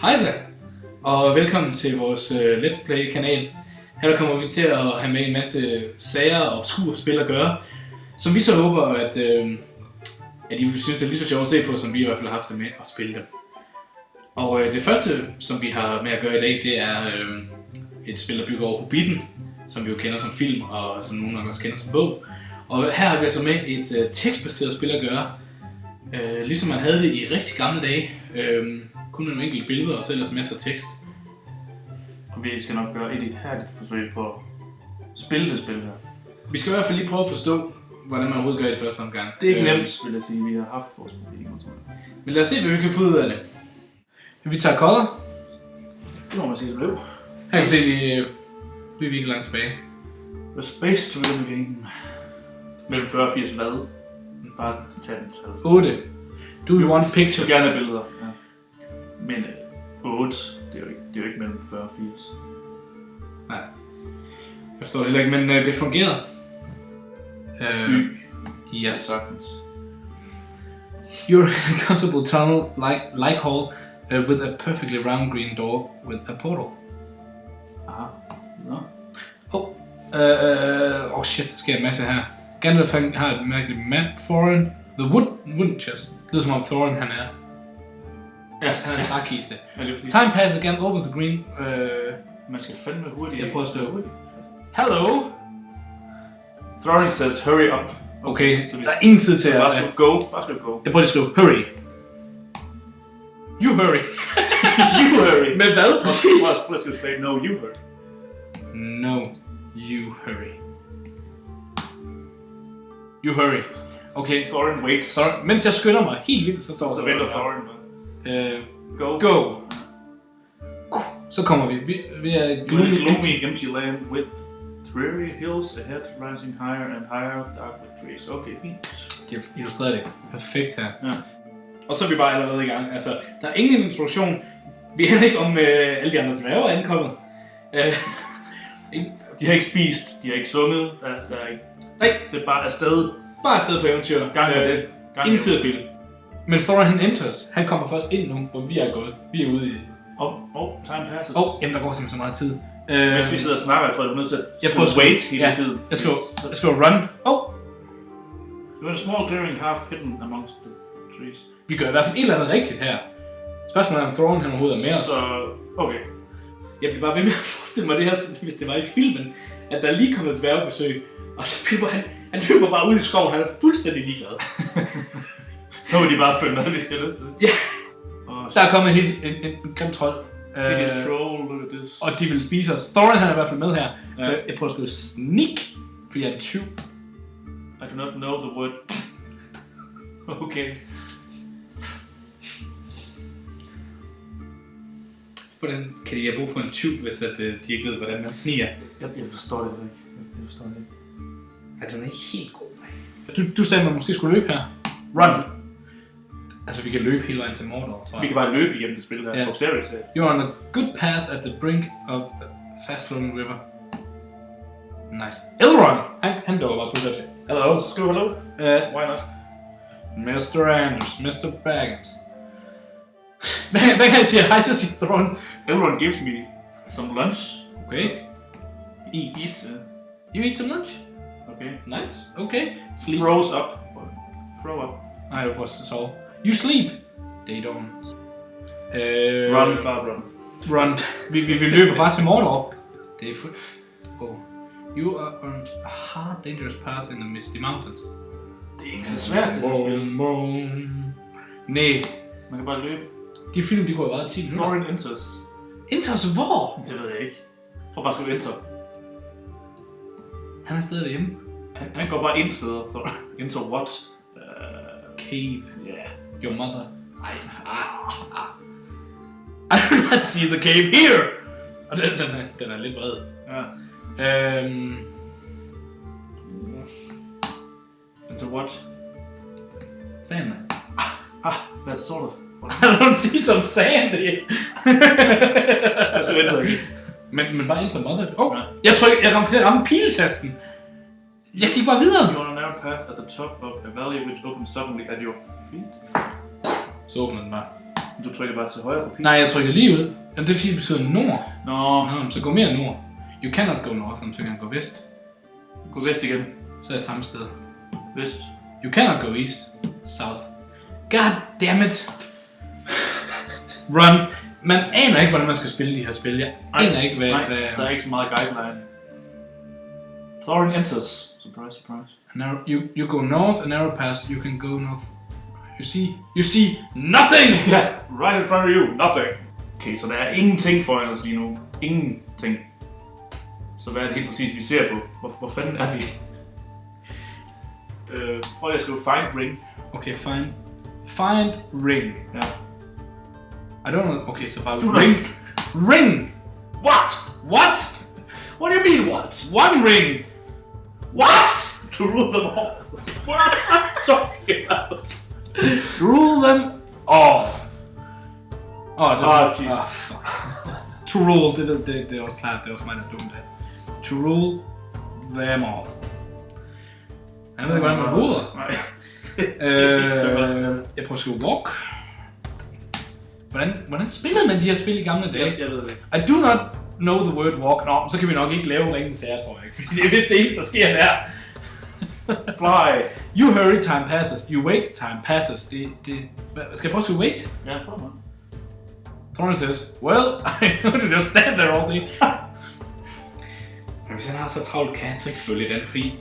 Hejsa, og velkommen til vores Let's Play kanal. Her kommer vi til at have med en masse sager og obskure spil at gøre, som vi så håber, at I synes er lige så sjovt at se på, som vi i hvert fald har haft det med at spille dem. Og det første, som vi har med at gøre i dag, det er et spil, der bygger over Hobbiten, som vi jo kender som film, og som nogen nok også kender som bog. Og her har vi altså med et tekstbaseret spil at gøre, ligesom man havde det i rigtig gamle dage. Kun nogle enkelte billeder og så ellers masser af tekst. Og vi skal nok gøre et ihærdigt forsøg på at spille det spil her. Vi skal i hvert fald lige prøve at forstå, hvordan man overhovedet gør det i første omgang. Det er ikke nemt, vil jeg sige. Vi har haft vores problemer, tror jeg. Men lad os se, hvad vi kan få ud af det. Vi tager color. Det må man sige, det blev. Her kan vi se, vi er ikke langt tilbage. The Space to Win Game. Mellem 40 og 80 hvad? Bare tage den tal. 8. Do you want pictures? Gerne billeder, ja. Men 8, det er jo ikke mellem 40 og 80. Nej. Jeg forstår det heller ikke, men det fungerede. Yes. Sagtens. You're in a comfortable tunnel like hall with a perfectly round green door with a portal. Aha. Nå. Oh shit, der sker en masse her. Gandalf har et mærkeligt mand. Thorin, the wooden chest. Det lyder som om Thorin han er. Ja, han er en trækiste. Time passes again, opens the green. Man skal fandme hurtigt. Jeg prøver at skrive hurtigt. Hello! Thorin says hurry up. Okay, så der er ingen tid til at... Bare skrive go. Bare skrive go. Jeg prøver at skrive hurry. You hurry. You hurry. Med hvad præcis? Prøv at skrive tilbage. No, you hurry. No, you hurry. You hurry. Okay. Thorin waits. Thorin, mens jeg skynder mig helt vildt, så står så venter Thorin. Go. Så kommer vi. Vi er gloomy empty land with dreary hills ahead, rising higher and higher, dark with trees. Okay, fint. De illustrerer det perfekt her. Ja. Og så er vi bare allerede i gang. Altså, der er ingen introduktion. Vi er ikke om alle de andre dværge er ankommet. De har ikke spist, de har ikke sunget, der er ikke... Nej. Det er bare afsted. Bare afsted på eventyr. Gang med det. Ingen tid at spille. Men Thorin han enters. Han kommer først ind nu, hvor vi er gået. Vi er ude i... Time passes. Jamen der går simpelthen så meget tid. Mens vi sidder og snakker, jeg tror, du er nødt til at wait hele tiden. Jeg skal run. You're a small clearing half hidden amongst the trees. Vi gør i hvert fald et eller andet rigtigt her. Spørgsmålet er, om Thorin han overhovedet er med os. Så, okay. Jeg bliver bare ved med at forestille mig det her, hvis det var i filmen, at der lige kom et dværgebesøg, og så løber han løber bare ud i skoven, han er fuldstændig ligeglad. Så må de bare følge med, hvis de har lyst til det. Ja. Der er kommet en grim trold. Og de vil spise os. Thorin han er i hvert fald med her. Ja. Jeg prøver at skrive sneak, fordi jeg er 20. I do not know the word. Okay. Hvordan kan de have brug for en 20, hvis at, de ikke ved, hvordan man sniger? Jeg forstår det ikke. Altså, den er ikke helt god. Du sagde, at man måske skulle løbe her. Run! Altså, vi kan løbe hele vejen til Mordor, tror jeg. Vi kan bare løbe igennem det spil der. Yeah. You're on a good path at the brink of a fast-flowing river. Nice. Elrond! Han dog bare pludselig til. Hello. Skriv hello. Why not? Mr. Anders, Mr. Baggins. Hvad kan jeg sige hej til sin Thorin? Elrond gives me some lunch. Okay. Eat. You eat some lunch? Okay. Nice. Okay. Sleep. Throw up. Nej, det var også sove. You sleep. They don't. Run. Vi løber bare til Mordor. Det er You are on a hard, dangerous path in the misty mountains. Det er ikke så svært, det her spil. Nej. Man kan bare løbe. De film, de går jo bare 10 minutter. Thorin enters. Enters hvor? Det ved jeg ikke. Prøv bare at skrive enter. Han er stadig derhjemme. Han går bare ind steder. Enter what? Cave. Yeah. Your mother. I do not see the cave here! Og den er lidt bred. Ja. Enter what? Sand. That's sort of... I don't see some sand here. Jeg skal enter ikke. Men bare enter mother. Ja. Jeg tror ikke, jeg ramte til at ramme piletasten. Jeg gik bare videre. You're on a narrow path at the top of a valley which opens suddenly at your feet. Så åbner den bare. Du trykker bare til højre på pilen. Nej, jeg trykker lige ud. Jamen, det er fordi, det betyder nord. Nå. Så gå mere nord. You cannot go north, så kan han gå vest. Gå vest igen. Så er jeg samme sted. Vest. You cannot go east. South. God damn it. Run. Man aner ikke, hvordan man skal spille de her spil. Jeg aner ikke, hvad... der er ikke så meget guideline. Thorin enters. Surprise, surprise. You go north, a narrow pass. You can go north. You see nothing! Yeah, right in front of you. Nothing. Okay, så der er ingenting foran os lige nu. Ingenting. Så hvad er det helt præcis, vi ser på? Hvor fanden er vi? Prøv lige at skrive find ring. Okay, find ring. Ja. I don't know. Okay, så bare ring. Ring! What? What? What do you mean what? One ring! What? To rule them all. What are you talking about? Rule them all. Jesus. Fuck. To rule, det er også klart, det er også mig, der er dumt. To rule them all. Jeg ved ikke, hvordan man ruler. Nej. Jeg prøver at skrive walk. Hvordan spillede man de her spil i gamle dage? Jeg ved det ikke. I do not know the word walk. Nå, så kan vi nok ikke lave ringen sager, tror jeg ikke. Fordi det er vist det eneste, der sker der. Fly. You hurry, time passes. You wait, time passes. Skal jeg prøve at sige wait? Ja, prøv mig. Thorin says, well, I know to just stand there all day. Men hvis han har så travlt, kan han så ikke følge den, fordi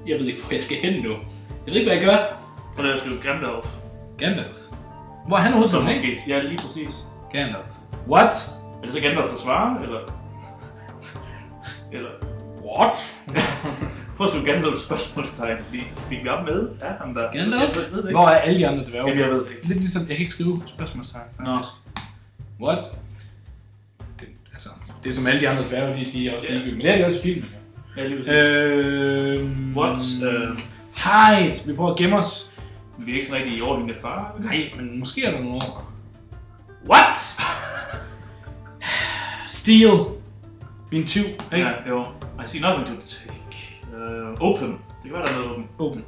jeg ved ikke, hvor jeg skal hen nu. Jeg ved ikke, hvad jeg gør. Prøv lige at skrive Gandalf. Gandalf? Hvor er han hovedpersonen, ikke? Måske. Ja, lige præcis. Gandalf. What? Er det så Gandalf, der svarer, eller? Eller? What? Prøv at skrive Gandalf spørgsmålstegn, fordi fik vi op med? Er han der? Gandalf? Jeg ved det ikke. Hvor er alle de andre dværge? Jamen, jeg ved det ikke. Lidt ligesom, jeg kan ikke skrive spørgsmålstegn, faktisk. What? Det er som alle de andre dværge, de er også ligegyldige. Men det er de også i filmen, ja. Ja, lige præcis. What? Hide! Vi prøver at gemme os. Vi er ikke sådan rigtig i overhængende far. Nej, men måske er der nogle år. What? Steal. Vi er en tyv, ikke? Ja, jo. I see nothing to take. Open. Det kan være, der er noget open. Open.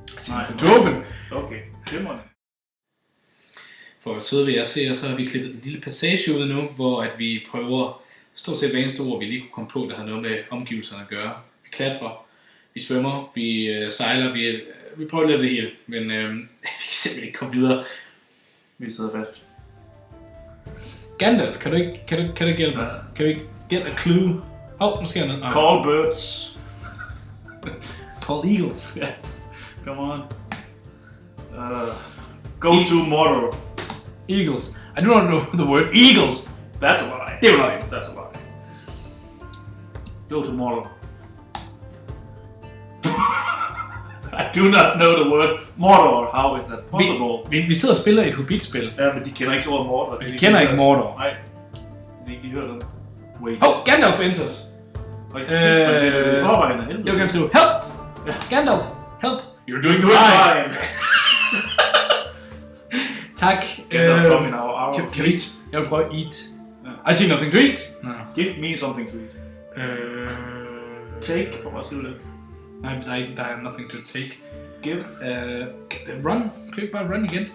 I see Nej, nothing to open. Okay, glimrende. For at sidde ved jer se, så har vi klippet en lille passage ud nu, hvor at vi prøver stort set hver eneste ord, vi lige kunne komme på, der har noget med omgivelserne at gøre. Vi klatrer, vi svømmer, vi sejler, vi prøver lidt af det hele, men vi kan simpelthen ikke komme videre. Vi sidder fast. Gandalf, kan du ikke hjælpe os? Kan vi ikke get a clue? Nu sker noget. Call birds. Call eagles. Yeah. Come on. Go to Mordor. Eagles. I do not know the word eagles. That's a lie. Det er jo løgn. That's a lie. Go to Mordor. I do not know the word Mordor. How is that possible? Vi sidder og spiller et Hobbit-spil. Ja, men de kender ikke ordet Mordor. De kender ikke Mordor. Nej. De hører den. Wait. Gandalf enters. Det er forvejen af helvede. Jeg kan skrive help. Gandalf, help. You're doing fine. Tak. Gandalf come in our kan vi eat? Jeg vil prøve at eat. I see nothing to eat. Give me something to eat. Take. Prøv at skrive det. Nej, der er nothing to take. Give. Run. Kan vi ikke bare run igen?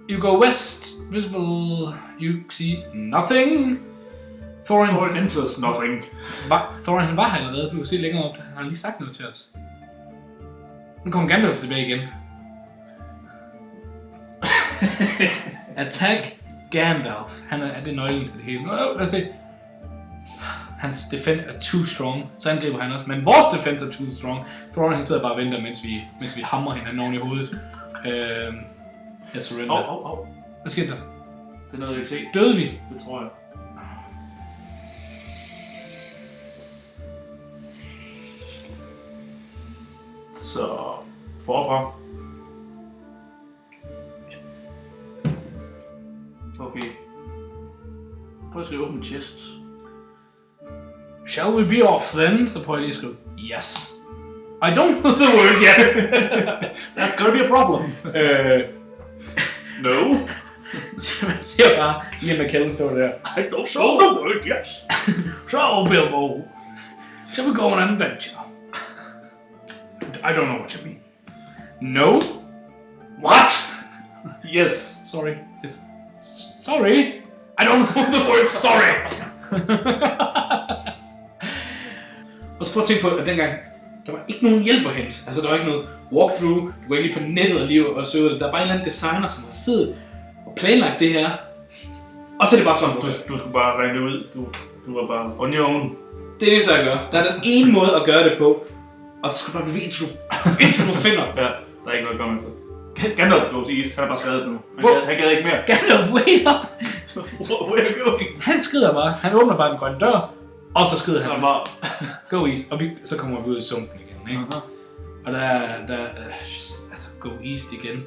You go west. Visible. You see nothing. Thorin enters nothing. Thorin han var her allerede. Du kan se længere op. Han har lige sagt noget til os. Nu kommer Gandalf tilbage igen. Attack Gandalf. Han er det nøglen til det hele. Lad os se. Hans defense er too strong, så angriber han også. Men vores defense er too strong. Thorin han sidder bare og venter, mens vi hamrer hinanden oven i hovedet. Jeg surrender. Hvad skete der? Det er noget, jeg kan se. Døde vi? Det tror jeg. Så forfra. Okay. Prøv at skrive open chest. Shall we be off then? Så prøver jeg lige at skrive yes. I don't know the word yes. That's gonna be a problem. No. Man ser bare Ian McKellen stå der. I don't know the word yes. So Bilbo, shall we go on an adventure? I don't know what you mean. No? What? Yes. Sorry. Yes. Sorry? I don't know the word sorry! Og så prøv at tænke på, at dengang, der var ikke nogen hjælp at hente. Altså, der var ikke noget walkthrough. Du går ikke lige på nettet og lige og søge det. Der er bare en eller anden designer, som har siddet og planlagt det her. Og så er det bare sådan, Du skulle bare regne det ud. Du var bare on your own. det er det eneste, jeg gør. Der er den ene måde at gøre det på. Og så skal du bare blive indtil du finder. Ja, der er ikke noget at komme efter. Gandalf goes east. Han har bare skrevet nu. Han gad ikke mere. Gandalf, wait up! Where are you going? Han skrider bare. Han åbner bare en grøn dør. Og så skrider Så han bare... go east. Og så kommer vi ud i sumpen igen, ikke? Og der altså go east igen.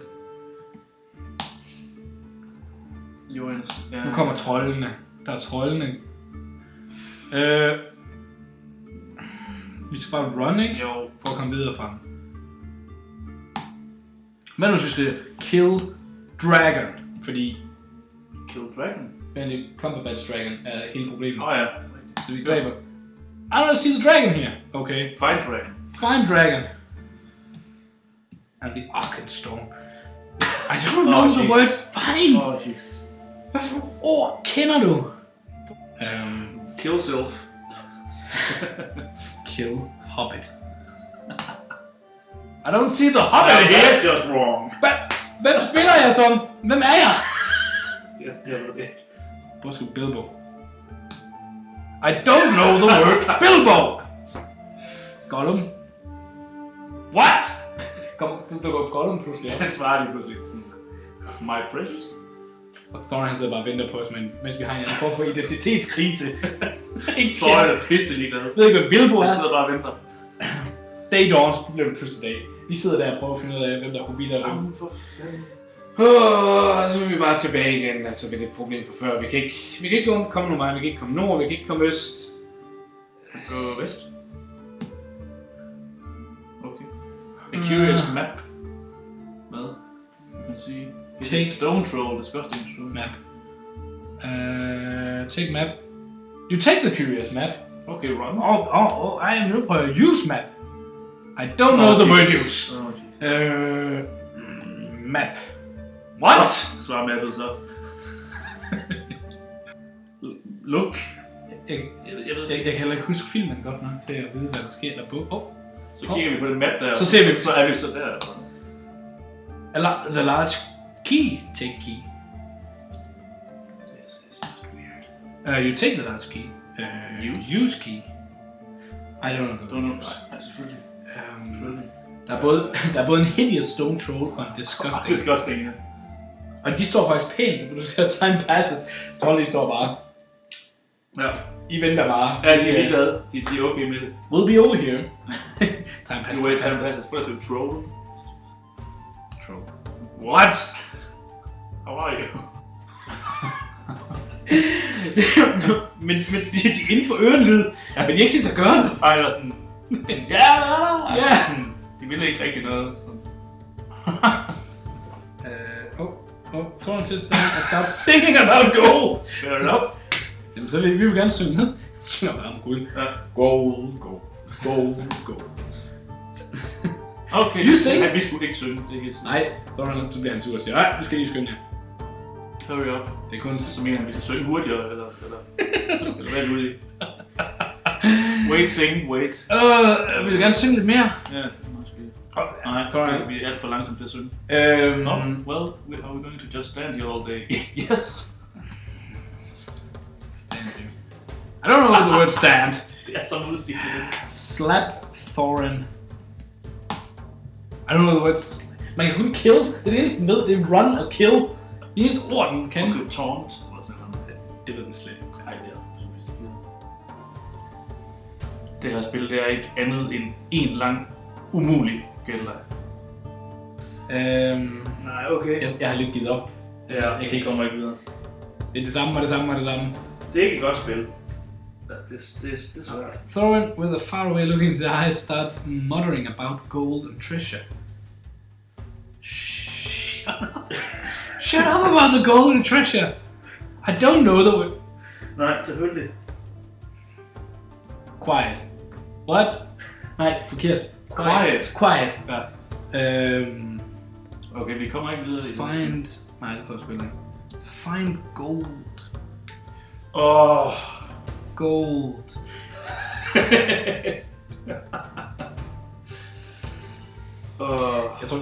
Nu kommer troldene. Der er troldene. Vi skal bare run, ikke? Jo. For at komme videre fra dem. Men nu synes vi kill dragon, fordi Kill Dragon? Benedict Cumberbatch dragon er hele problemet. Ja. Så vi dræber. I don't see the dragon here. Okay. Fight Dragon. Find dragon. And the Arkenstone. I don't know the Jesus. word find. Jesus. Hvad for nogle ord kender du? Kill Sylph. Kill Hobbit. I don't see the Hobbit here. That's just wrong. Hvem spiller jeg som? Hvem er jeg? Jeg ved det ikke. Hvor skal Bilbo? I don't know the word Bilbo! Gollum. What? Kom, så dukker Gollum pludselig op. Han svarer lige pludselig. My precious? Og Thorin han sidder bare og venter på os, mens vi har en form for identitetskrise. Ikke Thorin er pisse ligeglad. Jeg ved ikke, hvad Bilbo er. Han sidder bare og venter. Day dawns, bliver det pludselig dag. Vi sidder der og prøver at finde ud af, hvem der er hobbiter. Jamen for fanden. Så er vi bare tilbage igen, altså med det problem fra før. Vi kan ikke komme nogen vej, vi kan ikke komme nord, vi kan ikke komme øst. Gå vest. Okay. A curious map. Hvad? You can see. Take stone troll, disgusting troll. Map. Take map. You take the curious map. Okay, run. I am nu prøver use map. I don't know the word use. Map. What? Svar mappet så. Look. Jeg kan heller ikke huske filmen godt nok til at vide, hvad der sker der på. Så kigger vi på den map der. Så ser vi. Så er vi så der. The large key. Take key. This is just weird. You take the large key. Use key. I don't know the word. Nej, selvfølgelig. Der er både en hideous stone troll og en disgusting. Disgusting, ja. Og de står faktisk pænt, du ser time passes. Trollene står bare. Ja. I venter bare. Ja, de er ligeglade. De er okay med det. We'll be over here. Time passes. Time passes. Prøv at skrive troll. Troll. What? How are you? men de er inden for ørenlyd. Men de er ikke til at gøre noget. Ej, eller sådan... Ja. De ville ikke rigtig noget. Someone sits down and starts singing about gold. Fair enough. Jamen, så vil vi gerne synge med. Synger bare om guld. Ja. Gold, gold, gold, gold. Okay, you sing. Ja, vi skulle ikke synge. Det er helt nej, så bliver han sur og siger, nej, du skal lige synge her. Hurry up. Det er kun så mener han, vi skal synge hurtigere, eller hvad er det ude i? Wait, sing, wait. Vil du gerne synge lidt mere? Ja, måske. Nej, vi er alt for langsomt til at synge. Well, are we going to just stand here all day? Yes. Stand here. I don't know the word stand. Det er sådan udstil. Slap Thorin. I don't know the word. Man kan kun kill. Det er det eneste med, det er run og kill. Det eneste ord, den kan. Måske taunt, eller sådan noget. Det ved den slet ikke. Det her spil, det er ikke andet end en lang, umulig gælder. Nej, okay. Jeg har lidt givet op. Ja, jeg kan ikke komme ikke videre. Det er det samme og det samme og det samme. Det er ikke et godt spil. Det er svært. Thorin, with a faraway look in his eyes, starts muttering about gold and treasure. Shut up about the gold and treasure! I don't know the word. Nej, selvfølgelig. Quiet. What? Nej, forkert. Quiet. Quiet. Ja. Okay, vi kommer ikke videre i Find Nej, det tror jeg spiller ikke. Find gold. Gold.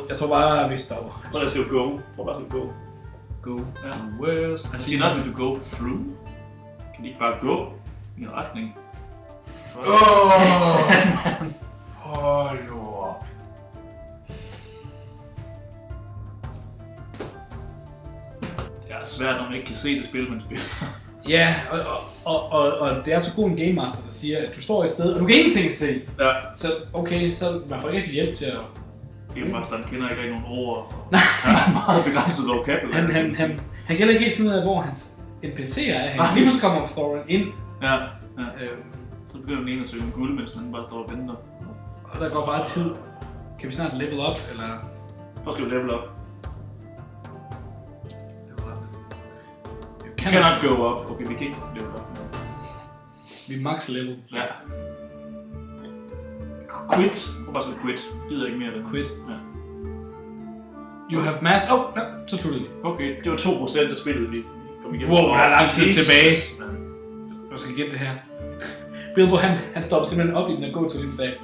Jeg tror bare, at vi stopper. Prøv at skrive go. Prøv bare at skrive go. Go. Ja. Where's... I see nothing to go through. Kan de ikke bare gå i en retning? Hold nu op. Det er svært, når man ikke kan se det spil, man spiller. Ja, og det er så god en Game Master, der siger, at du står et sted, og du kan ingenting se. Ja. Så okay, så man får ikke rigtig hjælp til at... Game Masteren kender ikke nogen ord. Han er meget begrænset vocabulary. Han kan heller ikke helt finde ud af, hvor hans NPC'er er. Han lige pludselig kommer Thorin ind. Ja. Så begynder den ene at søge en guld, mens den bare står og venter. Og der går bare tid. Kan vi snart level up, eller... Hvor skal vi level up? Level up. You Cannot go up. Okay, vi kan ikke level up. Vi max level. Ja. Quit. Hvor bare skal quit. Gider ikke mere af det. Quit. Ja. You have mastered... så slutter det. Okay, det var 2% af spillet, vi kom igennem. Wow, der er lang tid tilbage. Ja. Jeg skal gætte det her. Bilbo, han stoppede simpelthen op i den og gå til og sagde,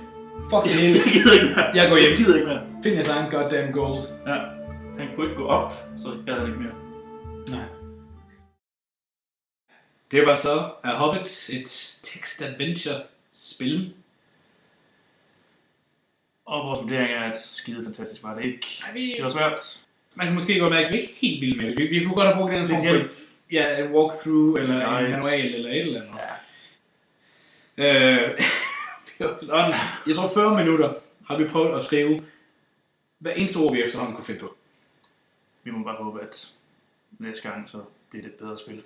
fuck det hele. Jeg gider ikke mere. Jeg går hjem. Jeg gider ikke mere. Find jeres egen goddamn gold. Ja. Han kunne ikke gå op, så gad han ikke mere. Nej. Det var så Hobbit, et text-adventure-spil. Og vores vurdering er, at skide fantastisk var det ikke. Det var svært. Man kan måske godt mærke, at vi ikke er helt vilde med det. Vi kunne godt have brugt den form hjælp. for en walkthrough, eller en Nice. manual, eller et eller andet. Ja. Det var sådan. Jeg tror 40 minutter har vi prøvet at skrive hver eneste ord, vi efterhånden kunne finde på. Vi må bare håbe, at næste gang så bliver det et bedre spil.